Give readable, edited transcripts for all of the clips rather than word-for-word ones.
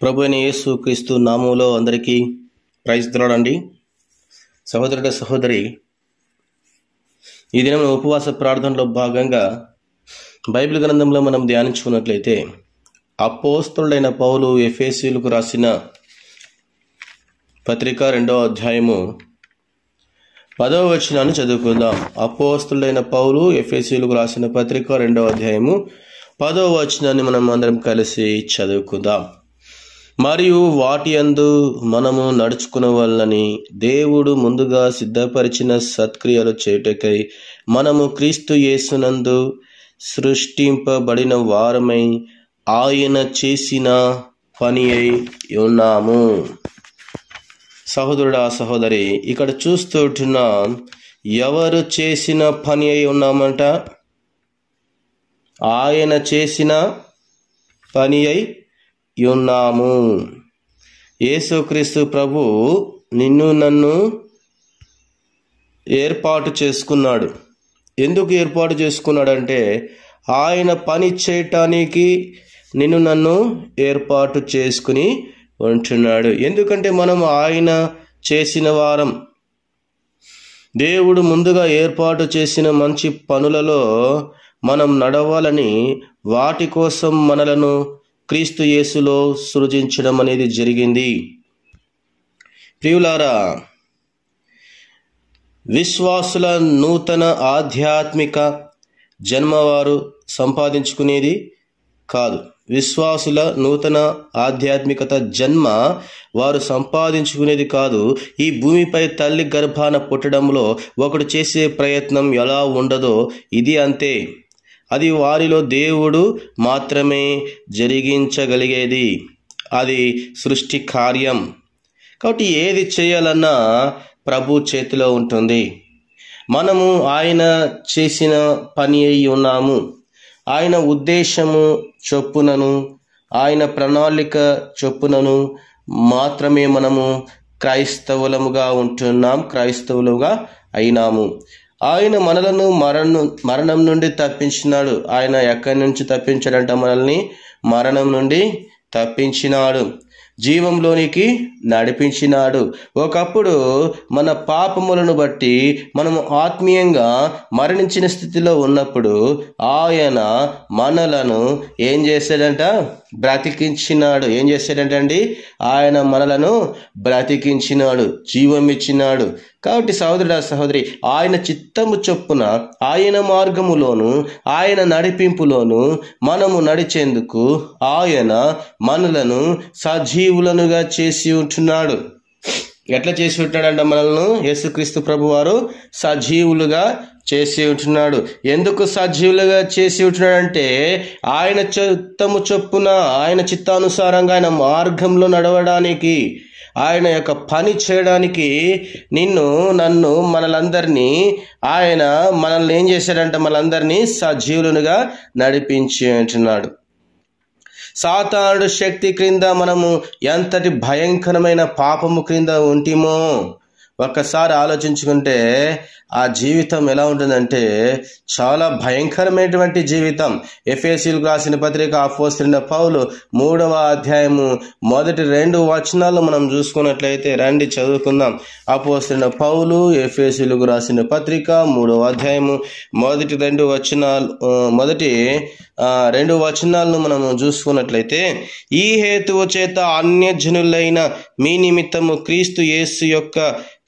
ప్రభు అయిన యేసు క్రీస్తు నామములో అందరికీ ప్రైజ్ ది లార్డ్ అండి. సహోదరుడ సహోదరి, ఈ దినం ఉపవాస ప్రార్థనలో భాగంగా బైబిల్ గ్రంథంలో మనం ధ్యానించుకున్నట్లయితే అపోస్తలుడైన పౌలు ఎఫెసీయులకు రాసిన పత్రిక 2వ అధ్యాయము 10వ వచనాన్ని చదువుకుందాం. అపోస్తలుడైన పౌలు ఎఫెసీయులకు రాసిన పత్రిక 2వ అధ్యాయము 10వ వచనాన్ని మనం అందరం కలిసి చదువుకుందాం. మరియు వాటి యందు మనము నడుచుకునవలనని దేవుడు ముందుగా సిద్ధపరిచిన సత్క్రియలు చేయుటకై మనము క్రీస్తు యేసునందు సృష్టింపబడిన వారమై ఆయన చేసిన పని అయి ఉన్నాము. సహోదరుడా సహోదరి, ఇక్కడ చూస్తుంటున్నాం, ఎవరు చేసిన పని అయి ఉన్నామంట? ఆయన చేసిన పని అయి ఉన్నాము. యేసుక్రీస్తు ప్రభు నిన్ను నన్ను ఏర్పాటు చేసుకున్నాడు. ఎందుకు ఏర్పాటు చేసుకున్నాడంటే ఆయన పని చేయటానికి నిన్ను నన్ను ఏర్పాటు చేసుకుని ఉంటున్నాడు. ఎందుకంటే మనం ఆయన చేసిన వారం. దేవుడు ముందుగా ఏర్పాటు చేసిన మంచి పనులలో మనం నడవాలని, వాటి కోసం మనలను క్రీస్తు యేసులో సృజించడం అనేది జరిగింది. ప్రియులారా, విశ్వాసుల నూతన ఆధ్యాత్మిక జన్మ వారు సంపాదించుకునేది కాదు. విశ్వాసుల నూతన ఆధ్యాత్మికత జన్మ వారు సంపాదించుకునేది కాదు. ఈ భూమిపై తల్లి గర్భాన పుట్టడంలో ఒకడు చేసే ప్రయత్నం ఎలా ఉండదో ఇది అంతే. అది వారిలో దేవుడు మాత్రమే జరిగించగలిగేది. అది సృష్టి కార్యం. కాబట్టి ఏది చేయాలన్నా ప్రభు చేతిలో ఉంటుంది. మనము ఆయన చేసిన పని అయి ఉన్నాము. ఆయన ఉద్దేశము చొప్పునను, ఆయన ప్రణాళిక చొప్పునను మాత్రమే మనము క్రైస్తవులముగా ఉంటున్నాం, క్రైస్తవులుగా అయినాము. ఆయన మనలను మరణం నుండి తప్పించినాడు. ఆయన ఎక్కడి నుంచి తప్పించాడంట? మనల్ని మరణం నుండి తప్పించినాడు, జీవంలోనికి నడిపించినాడు. ఒకప్పుడు మన పాపములను బట్టి మనము ఆత్మీయంగా మరణించిన స్థితిలో ఉన్నప్పుడు ఆయన మనలను ఏం చేశాడంట? బ్రతికించినాడు. ఏం చేశాడంటండి? ఆయన మనలను బ్రతికించినాడు, జీవం ఇచ్చినాడు. కాబట్టి సహోదరుడా సహోదరి, ఆయన చిత్తము చొప్పున, ఆయన మార్గములోను, ఆయన నడిపింపులోను మనము నడిచేందుకు ఆయన మనలను సజీవులనుగా చేసి ఉంటున్నాడు. ఎట్లా చేసి ఉంటున్నాడంట? మనలను యేసుక్రీస్తు ప్రభు వారు సజీవులుగా చేసి ఉంటున్నాడు. ఎందుకు సజీవులుగా చేసి ఉంటున్నాడంటే ఆయన చిత్తము చొప్పున, ఆయన చిత్తానుసారంగా, ఆయన మార్గంలో నడవడానికి, ఆయన యొక్క పని చేయడానికి నిన్ను నన్ను మనలందరినీ ఆయన మనల్ని ఏం చేశాడంటే మనలందరినీ సజీవులుగా నడిపించి ఉంటున్నాడు. సాతానుడు శక్తి క్రింద మనము ఎంతటి భయంకరమైన పాపము క్రింద ఉంటిమో ఒక్కసారి ఆలోచించుకుంటే ఆ జీవితం ఎలా ఉంటుందంటే చాలా భయంకరమైనటువంటి జీవితం. ఎఫెసీయులకు రాసిన పత్రిక అపోస్తలుడైన పౌలు 3వ అధ్యాయము 1-2 వచనాలు మనం చూసుకున్నట్లయితే రండి చదువుకుందాం. అపోస్తలుడైన పౌలు ఎఫెసీయులకు రాసిన పత్రిక 3వ అధ్యాయము 1-2 వచనాలు, మొదటి 2 వచనాలను మనము చూసుకున్నట్లయితే, ఈ హేతువు చేత అన్యజనులైన మీ నిమిత్తము క్రీస్తు యేసు యొక్క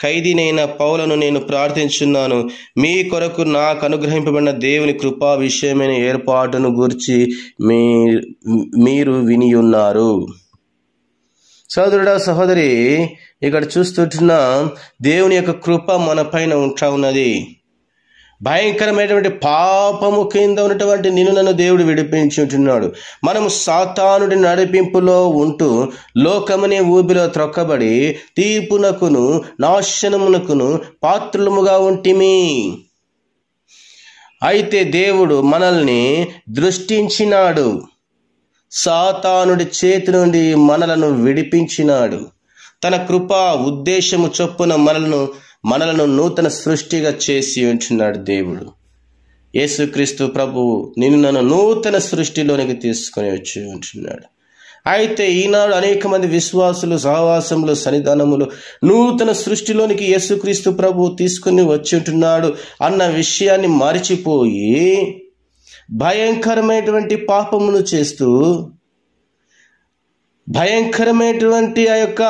ఖైదీనైన పౌలను నేను ప్రార్థించున్నాను. మీ కొరకు నాకు అనుగ్రహింపబడిన దేవుని కృపా విషయమైన ఏర్పాటును గురించి మీరు వినియున్నారు. సోదరుడా సహోదరి, ఇక్కడ చూస్తుంటున్న దేవుని యొక్క కృప మన పైన ఉంటా ఉన్నది. భయంకరమైనటువంటి పాపము కింద ఉన్నటువంటి నిన్ను నన్ను దేవుడు విడిపించి ఉంటున్నాడు. మనము సాతానుడి నడిపింపులో ఉంటూ లోకమనే ఊబిలో త్రొక్కబడి తీర్పునకును నాశనమునకును పాత్రులముగా ఉంటిమి. అయితే దేవుడు మనల్ని దృష్టించినాడు, సాతానుడి చేతి నుండి మనలను విడిపించినాడు. తన కృపా ఉద్దేశము చొప్పున మనలను నూతన సృష్టిగా చేసి ఉంటున్నాడు దేవుడు. యేసుక్రీస్తు ప్రభువు నిన్ను నన్ను నూతన సృష్టిలోనికి తీసుకొని వచ్చి ఉంటున్నాడు. అయితే ఈనాడు అనేక మంది విశ్వాసులు సహవాసములు సన్నిధానములు నూతన సృష్టిలోనికి యేసుక్రీస్తు ప్రభు తీసుకుని వచ్చి ఉంటున్నాడు అన్న విషయాన్ని మరిచిపోయి భయంకరమైనటువంటి పాపమును చేస్తూ భయంకరమైనటువంటి ఆ యొక్క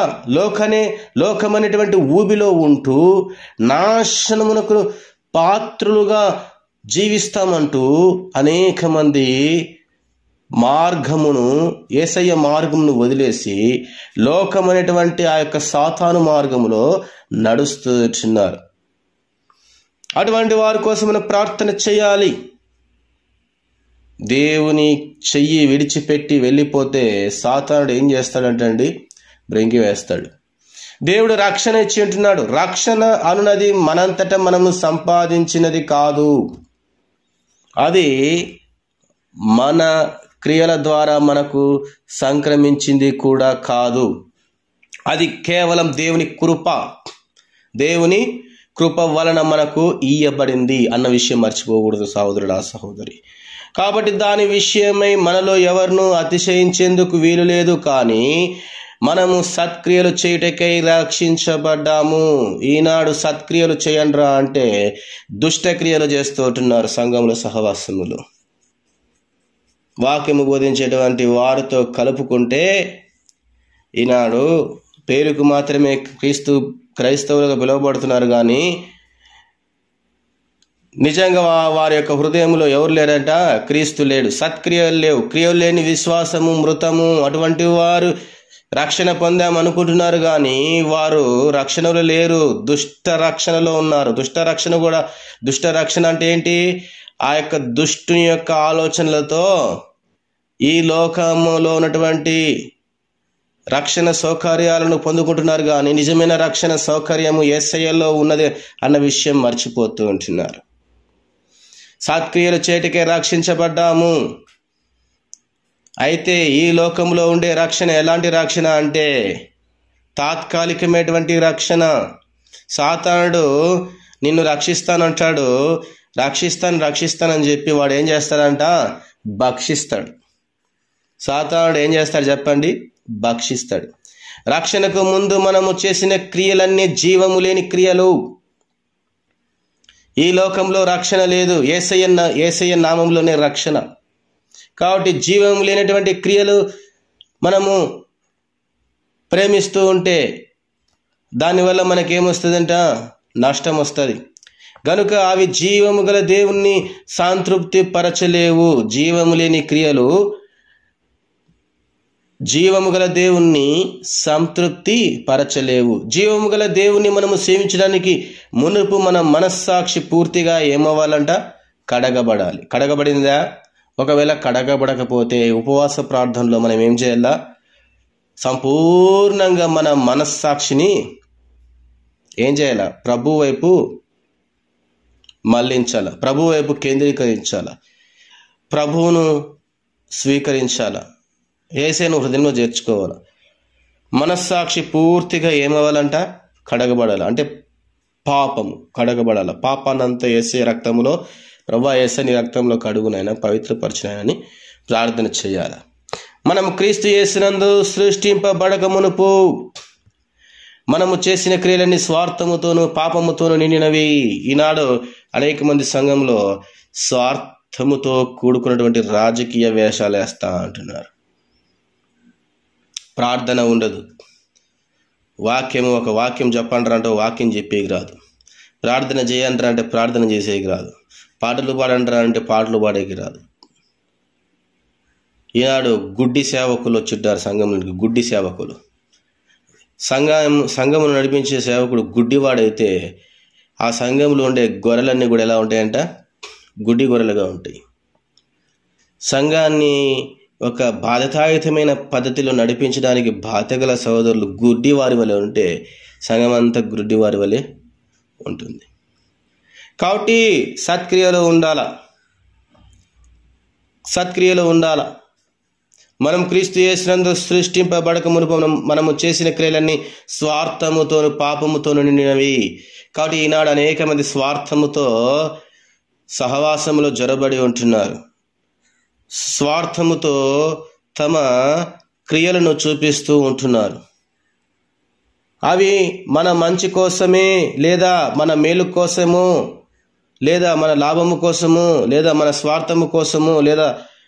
లోకమనేటువంటి ఊబిలో ఉంటూ నాశనమునకు పాత్రులుగా జీవిస్తామంటూ అనేక మంది మార్గమును యేసయ్య మార్గమును వదిలేసి లోకమనేటువంటి ఆ యొక్క సాతాను మార్గములో నడుస్తున్నారు. అటువంటి వారి కోసం మనం ప్రార్థన చేయాలి. దేవుని చెయ్యి విడిచిపెట్టి వెళ్ళిపోతే సాతానుడు ఏం చేస్తాడంటండి? బ్రెంకి వేస్తాడు. దేవుడు రక్షణ ఇచ్చి ఉంటున్నాడు. రక్షణ అనున్నది మనంతట మనము సంపాదించినది కాదు. అది మన క్రియల ద్వారా మనకు సంక్రమించింది కూడా కాదు. అది కేవలం దేవుని కృప. దేవుని కృప వలన మనకు ఇయ్యబడింది అన్న విషయం మర్చిపోకూడదు సహోదరుడా సహోదరి. కాబట్టి దాని విషయమై మనలో ఎవరినూ అతిశయించేందుకు వీలు లేదు. కానీ మనము సత్క్రియలు చేయుటకై రక్షించబడ్డాము. ఈనాడు సత్క్రియలు చేయండిరా అంటే దుష్టక్రియలు చేస్తూ ఉంటున్నారు సంఘంలో సహవాసములు. వాక్యము బోధించేటువంటి వారితో కలుపుకుంటే ఈనాడు పేరుకు మాత్రమే క్రైస్తవులుగా పిలువబడుతున్నారు, కానీ నిజంగా వారి యొక్క హృదయంలో ఎవరు లేరంట? క్రీస్తు లేడు. సత్క్రియలు లేవు. క్రియలు లేని విశ్వాసము మృతము. అటువంటి వారు రక్షణ పొందామనుకుంటున్నారు, కానీ వారు రక్షణలో లేరు, దుష్ట రక్షణలో ఉన్నారు. దుష్ట రక్షణ అంటే ఏంటి? ఆ యొక్క దుష్టుని యొక్క ఆలోచనలతో ఈ లోకములో ఉన్నటువంటి రక్షణ సౌకర్యాలను పొందుకుంటున్నారు, కానీ నిజమైన రక్షణ సౌకర్యము యేసయ్యలో ఉన్నది అన్న విషయం మర్చిపోతూ ఉంటున్నారు. సత్క్రియలు చేటికే రక్షించబడ్డాము. అయితే ఈ లోకంలో ఉండే రక్షణ ఎలాంటి రక్షణ అంటే తాత్కాలికమైనటువంటి రక్షణ. సాతానుడు నిన్ను రక్షిస్తానంటాడు. రక్షిస్తానని చెప్పి వాడు ఏం చేస్తాడంట? భక్షిస్తాడు. సాతానుడు ఏం చేస్తాడు చెప్పండి? భక్షిస్తాడు. రక్షణకు ముందు మనము చేసిన క్రియలన్నీ జీవము లేని క్రియలు. ఈ లోకంలో రక్షణ లేదు. యేసయ్య నామంలోనే రక్షణ. కాబట్టి జీవం లేనటువంటి క్రియలు మనము ప్రేమిస్తూ ఉంటే దానివల్ల మనకేమొస్తుందంట? నష్టం వస్తుంది. గనుక అవి జీవము గల దేవుణ్ణి సంతృప్తి పరచలేవు. జీవము లేని క్రియలు జీవము గల దేవుణ్ణి సంతృప్తి పరచలేవు. జీవము గల దేవుణ్ణి మనము సేవించడానికి మునుపు మన మనస్సాక్షి పూర్తిగా ఏమవ్వాలంట? కడగబడాలి. కడగబడిందా? ఒకవేళ కడగబడకపోతే ఉపవాస ప్రార్థనలో మనం ఏం చేయాలా? సంపూర్ణంగా మన మనస్సాక్షిని ఏం చేయాల? ప్రభు వైపు మళ్లించాల, ప్రభు వైపు కేంద్రీకరించాల, ప్రభువును స్వీకరించాల, యేసును హృదయంలో చేర్చుకోవాలి. మనస్సాక్షి పూర్తిగా ఏమవ్వాలంట? కడగబడాలి. అంటే పాపము కడగబడాలి. పాపాన్నంతా యేసే రక్తములో, ప్రభా యేసని రక్తంలో కడుగునైనా పవిత్రపరచునని ప్రార్థన చేయాలి. మనం క్రీస్తు యేసునందు సృష్టింపబడక మునుపు మనము చేసిన క్రియలన్నీ స్వార్థముతోనూ పాపముతోనూ నిండినవి. ఈనాడు అనేక మంది సంఘంలో స్వార్థముతో కూడుకున్నటువంటి రాజకీయ వేషాలు వేస్తా అంటున్నారు. ప్రార్థన ఉండదు. ఒక వాక్యం చెప్పండి అంటే వాక్యం చెప్పేకి రాదు. ప్రార్థన చేయంటారా అంటే ప్రార్థన చేసేకి రాదు. పాటలు పాడంటారా అంటే పాటలు పాడేకి రాదు. ఈనాడు గుడ్డి సేవకులు వచ్చింటారు సంఘంలోకి. గుడ్డి సేవకులు. సంఘమును నడిపించే సేవకుడు గుడ్డివాడైతే ఆ సంఘంలో ఉండే గొర్రెలన్నీ కూడా ఎలా ఉంటాయంట? గుడ్డి గొర్రెలుగా ఉంటాయి. సంఘాన్ని ఒక బాధ్యతాయుతమైన పద్ధతిలో నడిపించడానికి బాధ్యగల సహోదరులు గుడ్డి వారి వలె ఉంటే సంఘం అంతా గుడ్డి వారి వలె ఉంటుంది. కాబట్టి సత్క్రియలో ఉండాల. మనం క్రీస్తు యేసునందు సృష్టింపబడక మునుపు మనము చేసిన క్రియలన్నీ స్వార్థముతోను పాపముతోను నిండినవి. కాబట్టి ఈనాడు అనేక మంది స్వార్థముతో సహవాసములో జొరబడి ఉంటున్నారు. స్వార్థముతో తమ క్రియలను చూపిస్తూ ఉంటున్నారు. అవి మన మంచి కోసమే, లేదా మన మేలు కోసము, లేదా మన లాభము కోసము, లేదా మన స్వార్థము కోసము, లేదా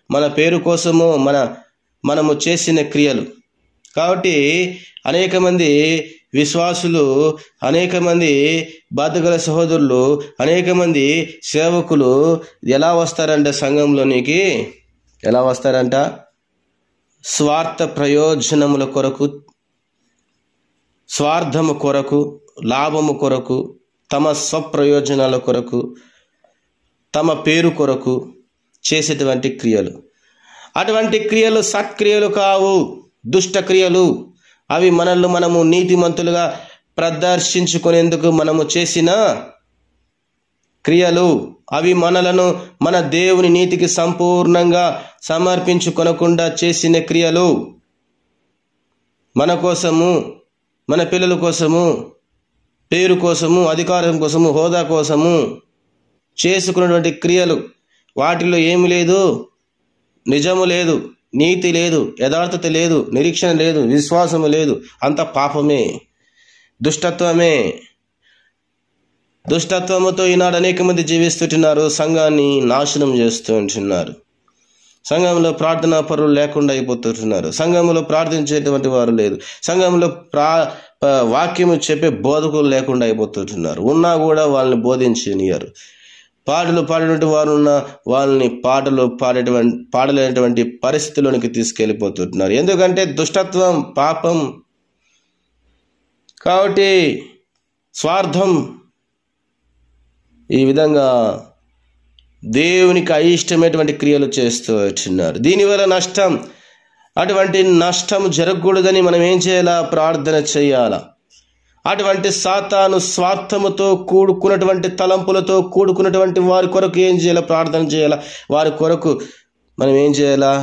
మన పేరు కోసము మనము చేసిన క్రియలు. కాబట్టి అనేక మంది విశ్వాసులు, అనేక మంది బాధ్యగల సహోదరులు, అనేక మంది సేవకులు ఎలా వస్తారంట సంఘంలోనికి? ఎలా వస్తారంట? స్వార్థ ప్రయోజనముల కొరకు, స్వార్థము కొరకు, లాభము కొరకు, తమ స్వప్రయోజనాల కొరకు, తమ పేరు కొరకు చేసేటువంటి క్రియలు. అటువంటి క్రియలు సత్క్రియలు కావు, దుష్ట క్రియలు. అవి మనము నీతిమంతులుగా ప్రదర్శించుకునేందుకు మనము చేసిన క్రియలు. అవి మనలను మన దేవుని నీతికి సంపూర్ణంగా సమర్పించుకొనకుండా చేసిన క్రియలు. మన కోసము, మన పిల్లల కోసము, పేరు కోసము, అధికారం కోసము, హోదా కోసము చేసుకున్నటువంటి క్రియలు. వాటిలో ఏమి లేదు? నిజము లేదు, నీతి లేదు, యథార్థత లేదు, నిరీక్షణ లేదు, విశ్వాసము లేదు. అంత పాపమే, దుష్టత్వమే. దుష్టత్వముతో ఈనాడు అనేక మంది జీవిస్తుంటున్నారు, సంఘాన్ని నాశనం చేస్తూ ఉంటున్నారు. సంఘంలో ప్రార్థనా పరులు లేకుండా అయిపోతుంటున్నారు. సంఘంలో ప్రార్థించేటువంటి వారు లేదు. సంఘంలో వాక్యము చెప్పే బోధకులు లేకుండా అయిపోతుంటున్నారు. ఉన్నా కూడా వాళ్ళని బోధించనియరు. పాటలు పాడినటువంటి వారు ఉన్న వాళ్ళని పాటలు పాడలేనటువంటి పరిస్థితిలోనికి తీసుకెళ్ళిపోతుంటున్నారు. ఎందుకంటే దుష్టత్వం, పాపం. కాబట్టి స్వార్థం. ఈ విధంగా దేవునికి అయిష్టమైనటువంటి క్రియలు చేస్తూ వచ్చినారు. దీనివల్ల నష్టం. అటువంటి నష్టం జరగకూడదని మనం ఏం చేయాలా? ప్రార్థన చేయాలా. అటువంటి సాతాను స్వార్థముతో కూడుకున్నటువంటి తలంపులతో కూడుకున్నటువంటి వారి కొరకు ఏం చేయాలా? ప్రార్థన చేయాలా. వారి కొరకు మనం ఏం చేయాలా?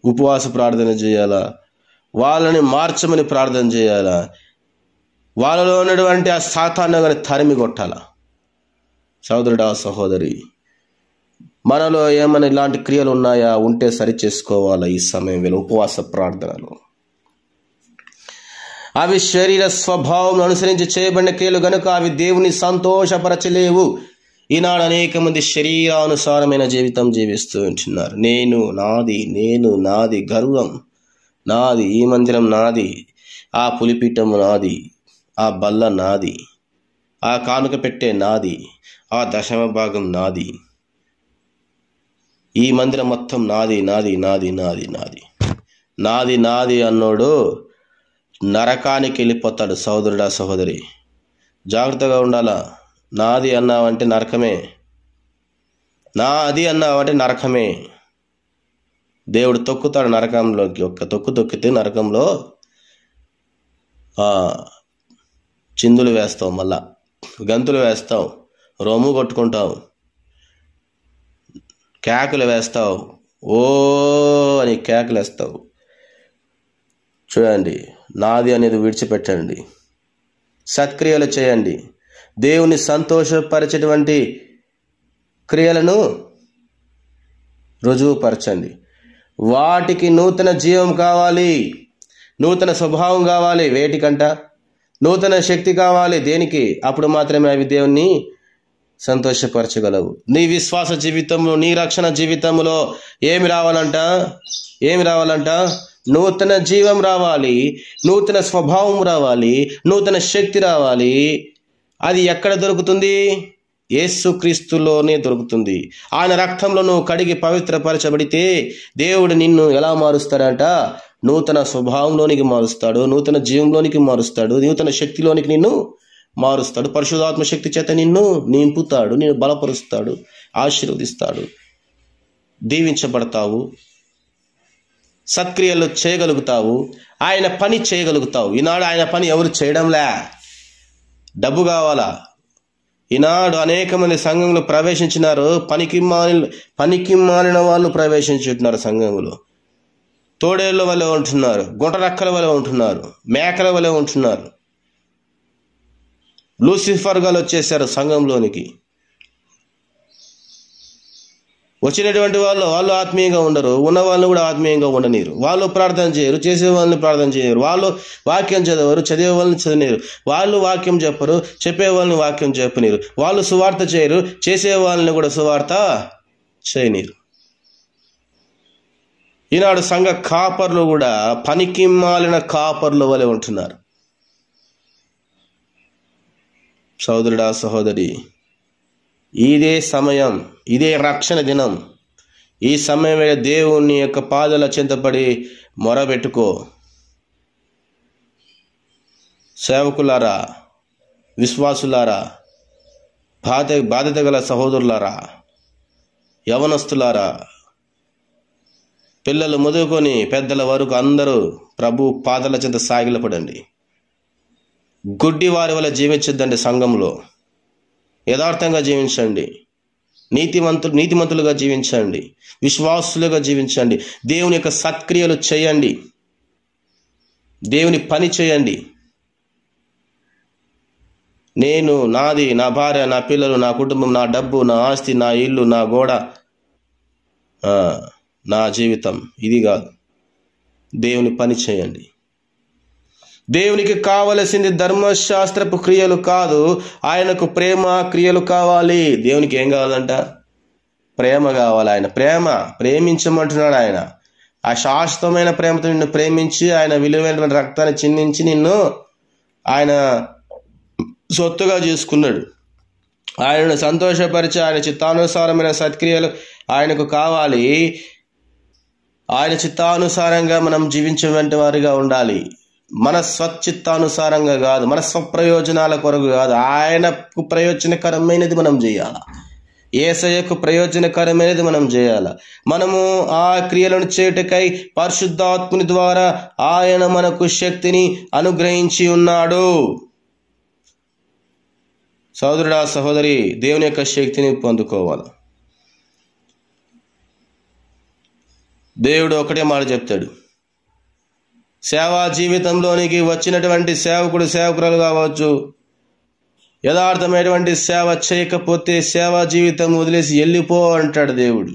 ఉపవాస ప్రార్థన చేయాలా. వాళ్ళని మార్చమని ప్రార్థన చేయాలా. వాళ్ళలో ఉన్నటువంటి ఆ సాతాను కానీ తరిమి కొట్టాలా. సోదరుడా, సహోదరి, మనలో ఏమైనా ఇలాంటి క్రియలు ఉన్నాయా? ఉంటే సరి చేసుకోవాలా. ఈ సమయం వేళ ఉపవాస ప్రార్థనలు అవి శరీర స్వభావం అనుసరించి చేయబడిన క్రియలు గనుక అవి దేవుని సంతోషపరచలేవు. ఈనాడు అనేక మంది శరీరానుసారమైన జీవితం జీవిస్తూ ఉంటున్నారు. నేను నాది, గర్వం నాది, ఈ మందిరం నాది, ఆ పులిపీఠం నాది, ఆ బల్ల నాది, ఆ కానుక పెట్టే నాది, ఆ దశమ భాగం నాది, ఈ మందిరం మొత్తం నాది నాది నాది నాది నాది నాది నాది అన్నోడు నరకానికి వెళ్ళిపోతాడు. సహోదరుడా, సహోదరి, జాగ్రత్తగా ఉండాలా. నాది అన్నావంటే నరకమే, నాది అన్నావంటే నరకమే. దేవుడు తొక్కుతాడు నరకంలోకి. ఒక్క తొక్కితే నరకంలో చిందులు వేస్తావు, మళ్ళా గంతులు వేస్తావు, రొమ్ము కొట్టుకుంటావు, కేకలు వేస్తావు, ఓ అని కేకలు వేస్తావు. చూడండి, నాది అనేది విడిచిపెట్టండి, సత్క్రియలు చేయండి. దేవుని సంతోషపరిచేటువంటి క్రియలను రుజువుపరచండి. వాటికి నూతన జీవం కావాలి, నూతన స్వభావం కావాలి. వేటికంట? నూతన శక్తి కావాలి. దేనికి? అప్పుడు మాత్రమే అవి దేవుణ్ణి సంతోషపరచగలవు. నీ విశ్వాస జీవితంలో, నీ రక్షణ జీవితంలో ఏమి రావాలంట? నూతన జీవం రావాలి, నూతన స్వభావం రావాలి, నూతన శక్తి రావాలి. అది ఎక్కడ దొరుకుతుంది? యేసుక్రీస్తులోనే దొరుకుతుంది. ఆయన రక్తంలో నువ్వు కడిగి పవిత్రపరచబడితే దేవుడు నిన్ను ఎలా మారుస్తాడంట? నూతన స్వభావంలోనికి మారుస్తాడు, నూతన జీవంలోనికి మారుస్తాడు, నూతన శక్తిలోనికి నిన్ను మారుస్తాడు. పరిశుద్ధాత్మ శక్తి చేత నిన్ను నింపుతాడు, నిన్ను బలపరుస్తాడు, ఆశీర్వదిస్తాడు, దీవించబడతావు, సత్క్రియలు చేయగలుగుతావు, ఆయన పని చేయగలుగుతావు. ఈనాడు ఆయన పని ఎవరు చేయడంలే, డబ్బు కావాలా. ఈనాడు అనేక మంది సంఘంలో ప్రవేశించినారు, పనికి మాలిన వాళ్ళు ప్రవేశించుంటున్నారు. సంఘంలో తోడేళ్ళ వలె ఉంటున్నారు, గుంటరక్కల వలె ఉంటున్నారు, మేకల వలె ఉంటున్నారు. లూసిఫర్గా వచ్చేసారు సంఘంలోనికి. వచ్చినటువంటి వాళ్ళు ఆత్మీయంగా ఉండరు, ఉన్న వాళ్ళని కూడా ఆత్మీయంగా ఉండనీరు. వాళ్ళు ప్రార్థన చేయరు, చేసే వాళ్ళని ప్రార్థన చేయరు. వాళ్ళు వాక్యం చదవరు, చదివే వాళ్ళని చదవనీరు. వాళ్ళు వాక్యం చెప్పరు, చెప్పే వాళ్ళని వాక్యం చెప్పనీరు. వాళ్ళు సువార్త చేయరు, చేసే వాళ్ళని కూడా సువార్త చేయనీరు. ఈనాడు సంఘ కాపర్లు కూడా పనికి మాలిన కాపర్ల వలె ఉంటున్నారు. సోదరుడా, సహోదరి, ఇదే సమయం, ఇదే రక్షణ దినం. ఈ సమయం దేవుని యొక్క పాదాల చెంతపడి మొరబెట్టుకో. సేవకులారా, విశ్వాసులారా, బాధ్యత గల సహోదరులారా, యవనస్తులారా, పిల్లలు మొదలుకొని పెద్దల వరకు అందరూ ప్రభు పాదాల చెంత సాగిలపడండి. గుడ్డి వారి వల్ల జీవించద్దండి. సంఘంలో యథార్థంగా జీవించండి, నీతిమంతులుగా జీవించండి, విశ్వాసులుగా జీవించండి. దేవుని యొక్క సత్క్రియలు చేయండి, దేవుని పని చేయండి. నేను, నాది, నా భార్య, నా పిల్లలు, నా కుటుంబం, నా డబ్బు, నా ఆస్తి, నా ఇల్లు, నా గోడ, నా జీవితం, ఇది కాదు. దేవుని పని చేయండి. దేవునికి కావలసింది ధర్మశాస్త్రపు క్రియలు కాదు, ఆయనకు ప్రేమ క్రియలు కావాలి. దేవునికి ఏం కావాలంట? ప్రేమ కావాలి. ఆయన ప్రేమించమంటున్నాడు. ఆయన ఆ శాశ్వతమైన ప్రేమతో నిన్ను ప్రేమించి ఆయన విలువైన రక్తాన్ని చిందించి నిన్ను ఆయన సొత్తుగా చేసుకున్నాడు. ఆయనను సంతోషపరిచి ఆయన చిత్తానుసారమైన సత్క్రియలు ఆయనకు కావాలి. ఆయన చిత్తానుసారంగా మనం జీవించేటువంటి వారిగా ఉండాలి. మన స్వచిత్తానుసారంగా కాదు, మన స్వప్రయోజనాల కొరకు కాదు, ఆయనకు ప్రయోజనకరమైనది మనం చేయాలి. యేసయ్యకు ప్రయోజనకరమైనది మనం చేయాలి. మనము ఆ క్రియలను చేయుటకై పరిశుద్ధాత్ముని ద్వారా ఆయన మనకు శక్తిని అనుగ్రహించి ఉన్నాడు. సోదరుడా, సహోదరి, దేవుని యొక్క శక్తిని పొందుకోవాలి. దేవుడు ఒకటే మాట చెప్తాడు. సేవా జీవితంలోనికి వచ్చినటువంటి సేవకురాలు కావచ్చు, యథార్థమైనటువంటి సేవ చేయకపోతే సేవా జీవితం వదిలేసి వెళ్ళిపో అంటాడు దేవుడు.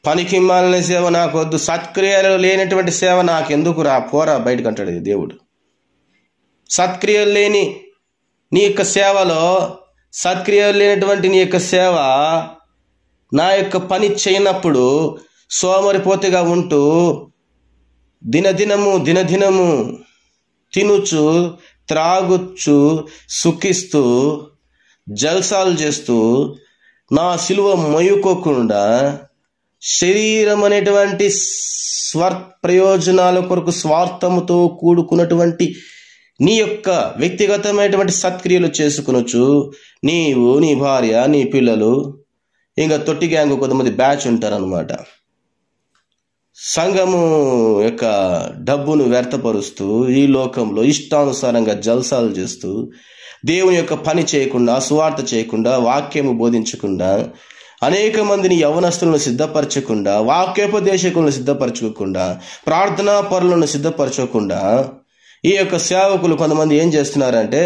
పనికి మాలిన సేవ నాకు వద్దు, సత్క్రియలు లేనటువంటి సేవ నాకెందుకు, పోరా బయటకు అంటాడు దేవుడు. సత్క్రియలు లేని నీ యొక్క సేవలో, సత్క్రియలు లేనటువంటి నీ యొక్క సేవ నా యొక్క పని చేయనప్పుడు సోమరిపోతుగా ఉంటూ దినదినము తినుచు త్రాగుచు సుఖిస్తూ జల్సాలు చేస్తూ నా సిలువ మొయ్యుకోకుండా శరీరం అనేటువంటి ప్రయోజనాల కొరకు స్వార్థముతో కూడుకున్నటువంటి నీ యొక్క వ్యక్తిగతమైనటువంటి సత్క్రియలు చేసుకునొచ్చు. నీవు, నీ భార్య, నీ పిల్లలు, ఇంకా తొట్టి గ్యాంగ్ కొంతమంది బ్యాచ్ ఉంటారనమాట. సంఘము యొక్క డబ్బును వ్యర్థపరుస్తూ ఈ లోకంలో ఇష్టానుసారంగా జల్సాలు చేస్తూ దేవుని యొక్క పని చేయకుండా, సువార్త చేయకుండా, వాక్యము బోధించకుండా, అనేక మందిని యవనస్తులను సిద్ధపరచకుండా, వాక్యోపదేశకులను సిద్ధపరచుకోకుండా, ప్రార్థనా పరులను సిద్ధపరచకుండా ఈ యొక్క సేవకులు కొంతమంది ఏం చేస్తున్నారంటే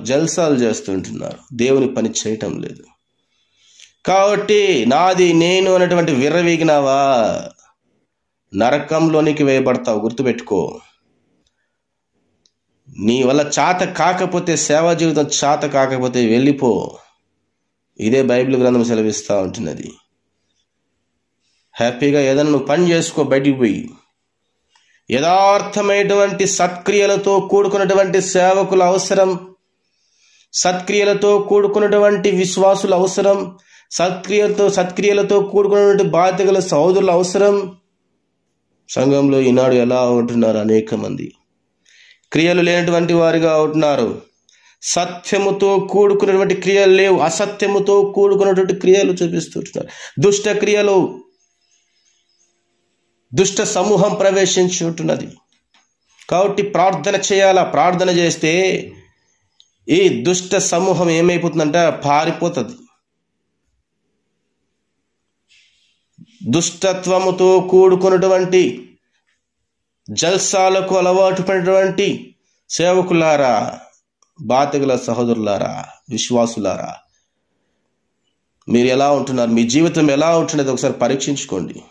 జల్సాలు చేస్తుంటున్నారు. దేవుని పని చేయటం లేదు. కాబట్టి నాది నేను అనేటువంటి విర్రవీగినావా, నరకంలోనికి వేయబడతావు. గుర్తుపెట్టుకో. నీ వల్ల చేత కాకపోతే, సేవా జీవితం చేత కాకపోతే వెళ్ళిపో. ఇదే బైబిల్ గ్రంథం సెలవిస్తూ ఉంటున్నది. హ్యాపీగా ఏదైనా నువ్వు పని చేసుకో, బయటికి పోయి. యథార్థమైనటువంటి సత్క్రియలతో కూడుకున్నటువంటి సేవకులు అవసరం, సత్క్రియలతో కూడుకున్నటువంటి విశ్వాసులు అవసరం, సత్క్రియలతో కూడుకున్నటువంటి బాధ్యతల సహోదరులు అవసరం. సంఘంలో ఈనాడు ఎలా ఉంటున్నారు? అనేక మంది క్రియలు లేనటువంటి వారిగా ఉంటున్నారు. సత్యముతో కూడుకున్నటువంటి క్రియలు లేవు, అసత్యముతో కూడుకున్నటువంటి క్రియలు చూపిస్తుంటున్నారు. దుష్ట క్రియలు, దుష్ట సమూహం ప్రవేశించి ఉంటున్నది. కాబట్టి ప్రార్థన చేయాలా. ప్రార్థన చేస్తే ఈ దుష్ట సమూహం ఏమైపోతుందంటే పారిపోతుంది. దుష్టత్వముతో కూడుకున్నటువంటి జల్సాలకు అలవాటు పడినటువంటి సేవకులారా, బాధ్యతల సహోదరులారా, విశ్వాసులారా, మీరు ఎలా ఉంటున్నారు, మీ జీవితం ఎలా ఉంటున్నది ఒకసారి పరీక్షించుకోండి.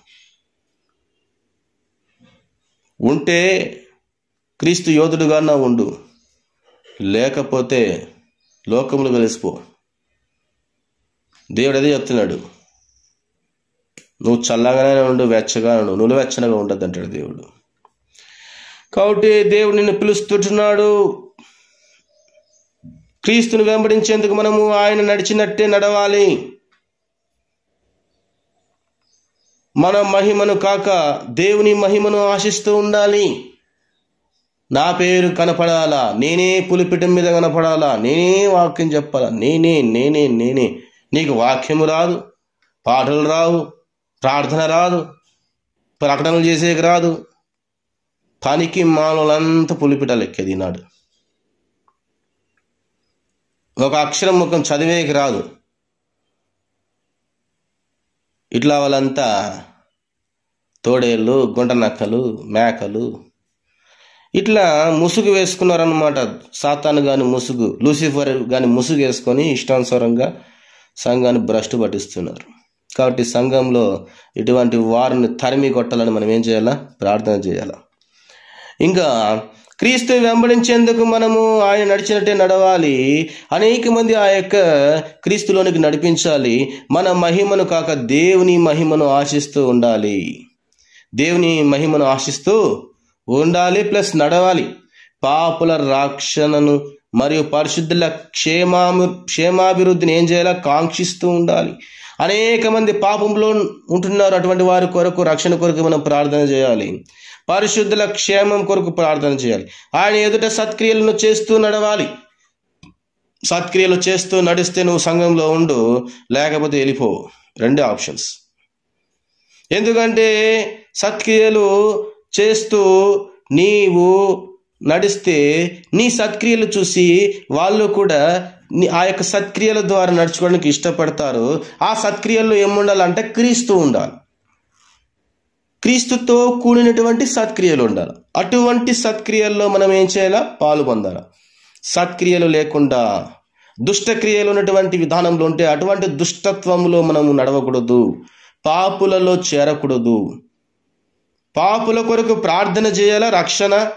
ఉంటే క్రీస్తు యోధుడుగా ఉండు, లేకపోతే లోకంలో వెలిసిపో. దేవుడు అదే చెప్తున్నాడు, నువ్వు చల్లగానే ఉండు, వెచ్చగా ఉండు, నువ్వు వెచ్చనగా ఉండద్దు అంటాడు దేవుడు. కాబట్టి దేవుడు నిన్ను పిలుస్తుంటున్నాడు. క్రీస్తుని వెంబడించేందుకు మనము ఆయన నడిచినట్టే నడవాలి. మన మహిమను కాక దేవుని మహిమను ఆశిస్తూ ఉండాలి. నా పేరు కనపడాలా, నేనే పులిపిటం మీద కనపడాలా, నేనే వాక్యం చెప్పాలా, నేనే నేనే నేనే. నీకు వాక్యము రాదు, పాటలు రావు, ప్రార్థన రాదు, ప్రకటనలు చేసేకి రాదు. పనికి మానవులంతా పులిపిటలు ఎక్కేది నాడు. ఒక అక్షరం ముఖం చదివేకి రాదు. ఇట్లా వాళ్ళంతా తోడేళ్ళు, గుంట నక్కలు, మేకలు ఇట్లా ముసుగు వేసుకున్నారన్నమాట. సాతాను కానీ ముసుగు, లూసిఫర్ కానీ ముసుగు వేసుకొని ఇష్టానుసారంగా సంఘాన్ని భ్రష్టు పట్టిస్తున్నారు. కాబట్టి సంఘంలో ఇటువంటి వారిని తరిమి కొట్టాలని మనం ఏం చేయాలా? ప్రార్థన చేయాలా. ఇంకా క్రీస్తు వెంబడించేందుకు మనము ఆయన నడిచినట్టే నడవాలి. అనేక మంది ఆ యొక్క క్రీస్తులోనికి నడిపించాలి. మన మహిమను కాక దేవుని మహిమను ఆశిస్తూ ఉండాలి. దేవుని మహిమను ఆశిస్తూ ఉండాలి, ప్లస్ నడవాలి. పాపుల రక్షణను మరియు పరిశుద్ధుల క్షేమాభివృద్ధిని ఏం చేయాలా? కాంక్షిస్తూ ఉండాలి. అనేక మంది పాపంలో ఉంటున్నారు. అటువంటి వారి కొరకు, రక్షణ కొరకు మనం ప్రార్థన చేయాలి. పరిశుద్ధుల క్షేమం కొరకు ప్రార్థన చేయాలి. ఆయన ఎదుట సత్క్రియలను చేస్తూ నడవాలి. సత్క్రియలు చేస్తూ నడిస్తే నువ్వు సంఘంలో ఉండు, లేకపోతే వెళ్ళిపో. రెండే ఆప్షన్స్. ఎందుకంటే సత్క్రియలు చేస్తూ నీవు నడిస్తే నీ సత్క్రియలు చూసి వాళ్ళు కూడా ఆ యొక్క సత్క్రియల ద్వారా నడుచుకోవడానికి ఇష్టపడతారు. ఆ సత్క్రియల్లో ఏముండాలంటే క్రీస్తు ఉండాలి. క్రీస్తుతో కూడినటువంటి సత్క్రియలు ఉండాలి. అటువంటి సత్క్రియల్లో మనం ఏం చేయాలా? పాలు పొందాలి. సత్క్రియలు లేకుండా దుష్టక్రియలు ఉన్నటువంటి విధానంలో ఉంటే అటువంటి దుష్టత్వంలో మనము నడవకూడదు. పాపులలో చేరకూడదు. పాపుల కొరకు ప్రార్థన చేయాలా, రక్షణ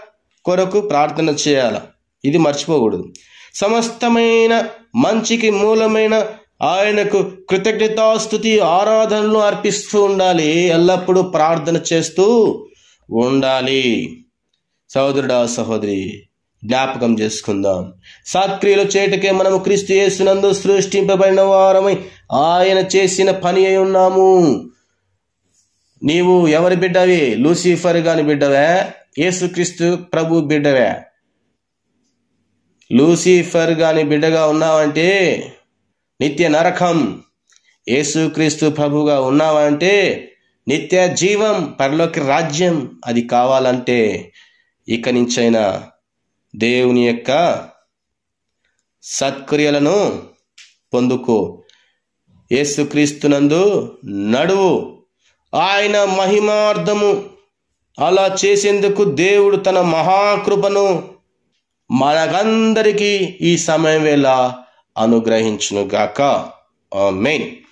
కొరకు ప్రార్థన చేయాలా. ఇది మర్చిపోకూడదు. సమస్తమైన మంచికి మూలమైన ఆయనకు కృతజ్ఞతాస్తుతి ఆరాధనలు అర్పిస్తూ ఉండాలి. ఎల్లప్పుడూ ప్రార్థన చేస్తూ ఉండాలి. సహోదరుడా, సహోదరి, జ్ఞాపకం చేసుకుందాం. సత్క్రియలు చేయటకే మనము క్రీస్తు యేసునందు సృష్టింపబడిన వారమై ఆయన చేసిన పని అయి ఉన్నాము. నీవు ఎవరి బిడ్డవి? లూసిఫర్ గాని బిడ్డవే? యేసుక్రీస్తు ప్రభు బిడ్డవే? లూసిఫర్ గాని బిడ్డగా ఉన్నావంటే నిత్య నరకం. యేసుక్రీస్తు ప్రభుగా ఉన్నావంటే నిత్య జీవం, పరలోక రాజ్యం. అది కావాలంటే ఇక నుంచైనా దేవుని యొక్క సత్క్రియలను పొందుకో. యేసుక్రీస్తునందు నడువు. ఆయన మహిమార్థము అలా చేసేందుకు దేవుడు తన మహాకృపను మనకందరికీ ఈ సమయం వేళ అనుగ్రహించును గాక. ఆమేన్.